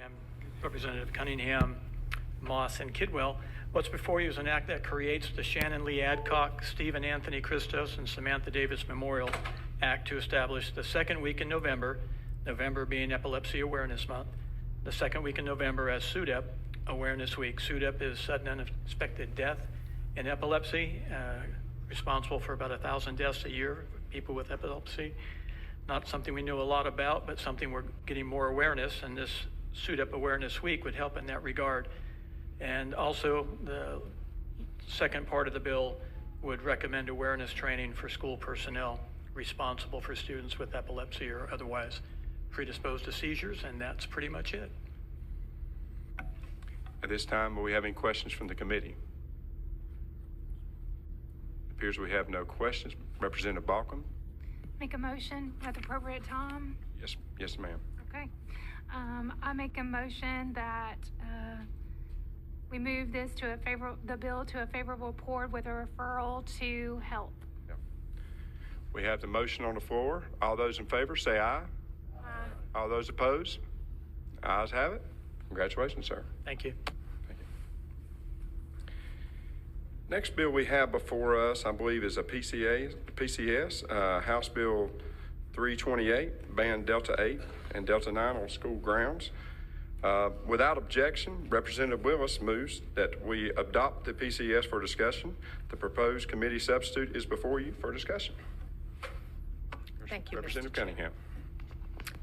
and Representative Cunningham, Moss, and Kidwell. What's before you is an act that creates the Shannon Lee Adcock, Stephen Anthony Christos, and Samantha Davis Memorial Act to establish the second week in November, November being Epilepsy Awareness Month, the second week in November as SUDEP Awareness Week. SUDEP is sudden unexpected death in epilepsy, responsible for about 1,000 deaths a year, people with epilepsy. Not something we know a lot about, but something we're getting more awareness, and this SUDEP Awareness Week would help in that regard. And also, the second part of the bill would recommend awareness training for school personnel responsible for students with epilepsy or otherwise predisposed to seizures, and that's pretty much it. At this time, will we have any questions from the committee? It appears we have no questions. Representative Balcom? Make a motion at the appropriate time. Yes, ma'am. Okay. I make a motion that we move this to the bill to a favorable board with a referral to health. Yep. We have the motion on the floor. All those in favor say aye. Aye. All those opposed? Ayes have it. Congratulations, sir. Thank you. Thank you. Next bill we have before us, I believe, is a PCS, House Bill 328, ban Delta 8 and Delta 9 on school grounds. Without objection, Representative Willis moves that we adopt the PCS for discussion. The proposed committee substitute is before you for discussion. Thank you, Representative Mr. Chair. Cunningham.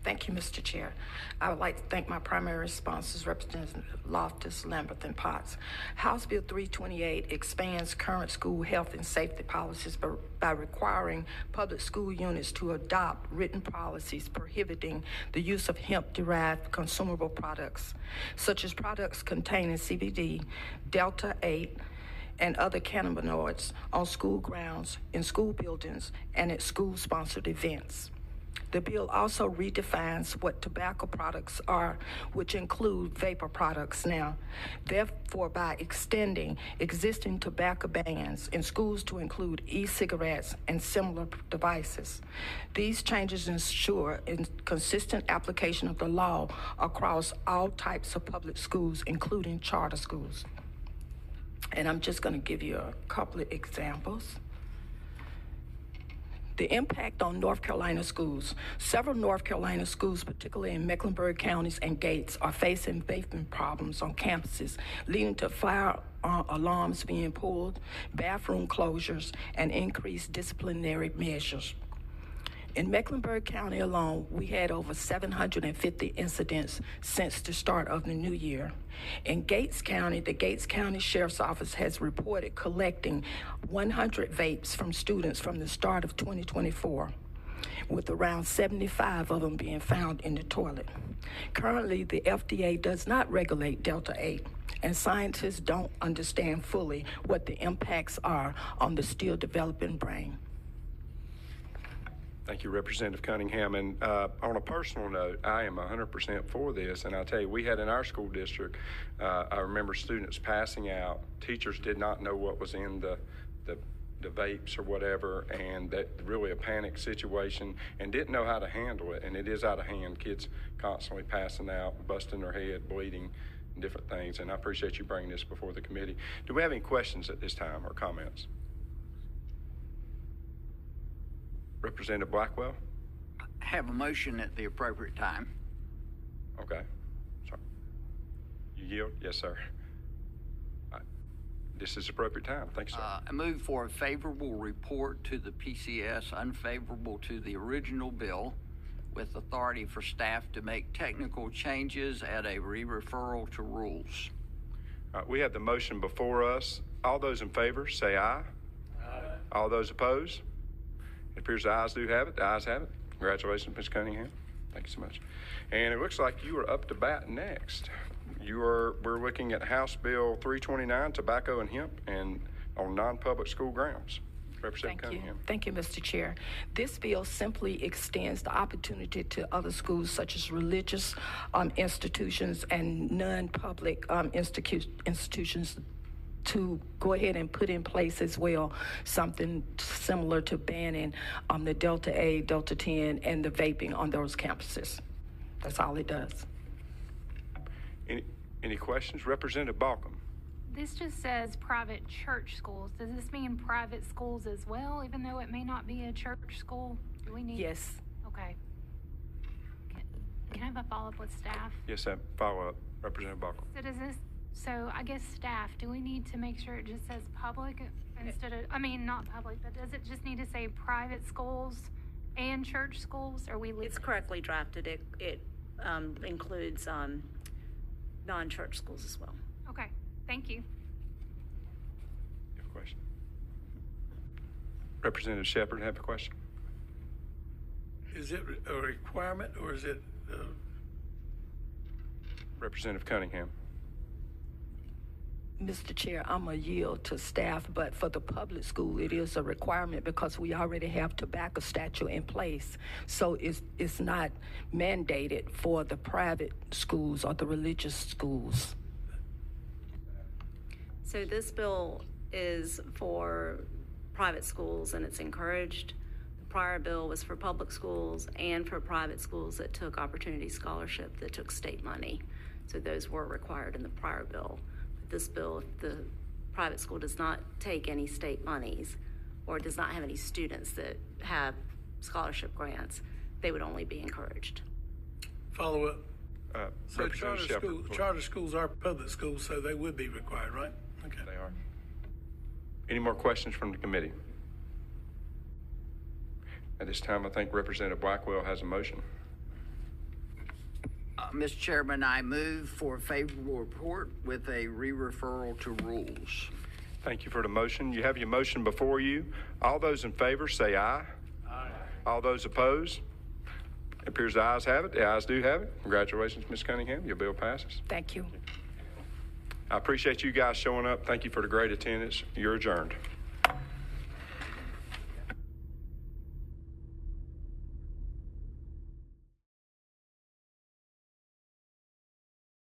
Thank you, Mr. Chair. I would like to thank my primary sponsors, Representatives Loftus, Lambert, and Potts. House Bill 328 expands current school health and safety policies by requiring public school units to adopt written policies prohibiting the use of hemp-derived consumable products, such as products containing CBD, Delta 8, and other cannabinoids on school grounds, in school buildings, and at school-sponsored events. The bill also redefines what tobacco products are, which include vapor products now. Therefore, by extending existing tobacco bans in schools to include e-cigarettes and similar devices. These changes ensure consistent application of the law across all types of public schools, including charter schools. And I'm just going to give you a couple of examples. The impact on North Carolina schools. Several North Carolina schools, particularly in Mecklenburg counties and Gates, are facing vaping problems on campuses, leading to fire alarms being pulled, bathroom closures, and increased disciplinary measures. In Mecklenburg County alone, we had over 750 incidents since the start of the new year. In Gates County, the Gates County Sheriff's Office has reported collecting 100 vapes from students from the start of 2024, with around 75 of them being found in the toilet. Currently, the FDA does not regulate Delta 8, and scientists don't understand fully what the impacts are on the still developing brain. Thank you, Representative Cunningham. And on a personal note, I am 100% for this. And I'll tell you, we had in our school district, I remember students passing out. Teachers did not know what was in the vapes or whatever, and that really a panic situation, and didn't know how to handle it. And it is out of hand. Kids constantly passing out, busting their head, bleeding, and different things. And I appreciate you bringing this before the committee. Do we have any questions at this time or comments? Representative Blackwell? Have a motion at the appropriate time. Okay. Sorry. You yield? Yes, sir. This is appropriate time. Thank you, sir. I move for a favorable report to the PCS, unfavorable to the original bill, with authority for staff to make technical changes at a re-referral to rules. We have the motion before us. All those in favor, say aye. Aye. All those opposed? It appears the ayes do have it. The ayes have it. Congratulations, Ms. Cunningham. Thank you so much. And it looks like you are up to bat next. We're looking at House Bill 329, tobacco and hemp, and on non-public school grounds. Representative Cunningham. Thank you, Mr. Chair. This bill simply extends the opportunity to other schools, such as religious institutions and non-public institutions, to go ahead and put in place as well something similar to banning the Delta 8, Delta 10, and the vaping on those campuses. That's all it does. Any questions? Representative Balkum. This just says private church schools. Does this mean private schools as well, even though it may not be a church school? Do we need? Yes. Okay. Can I have a follow-up with staff? Yes, follow up. Representative Balkum. So does this, so I guess staff, do we need to make sure it just says public instead of, I mean, not public, but does it just need to say private schools and church schools? Or we leave? It's correctly drafted. It includes non-church schools as well. Okay, thank you. You have a question? Representative Shepherd, have a question? Is it a requirement or is it, Representative Cunningham. Mr. Chair, I'm going to yield to staff, but for the public school, it is a requirement because we already have tobacco statute in place. So it's not mandated for the private schools or the religious schools. So this bill is for private schools and it's encouraged. The prior bill was for public schools and for private schools that took Opportunity Scholarship that took state money. So those were required in the prior bill. But this bill, if the private school does not take any state monies or does not have any students that have scholarship grants, they would only be encouraged. follow up? So Representative Shepherd. charter schools are public schools, so they would be required, right? Okay. They are. Any more questions from the committee? At this time, I think Representative Blackwell has a motion. Mr. Chairman, I move for a favorable report with a re-referral to rules. Thank you for the motion. You have your motion before you. All those in favor say aye. Aye. All those opposed? It appears the ayes have it. The ayes do have it. Congratulations, Ms. Cunningham. Your bill passes. Thank you. I appreciate you guys showing up. Thank you for the great attendance. You're adjourned.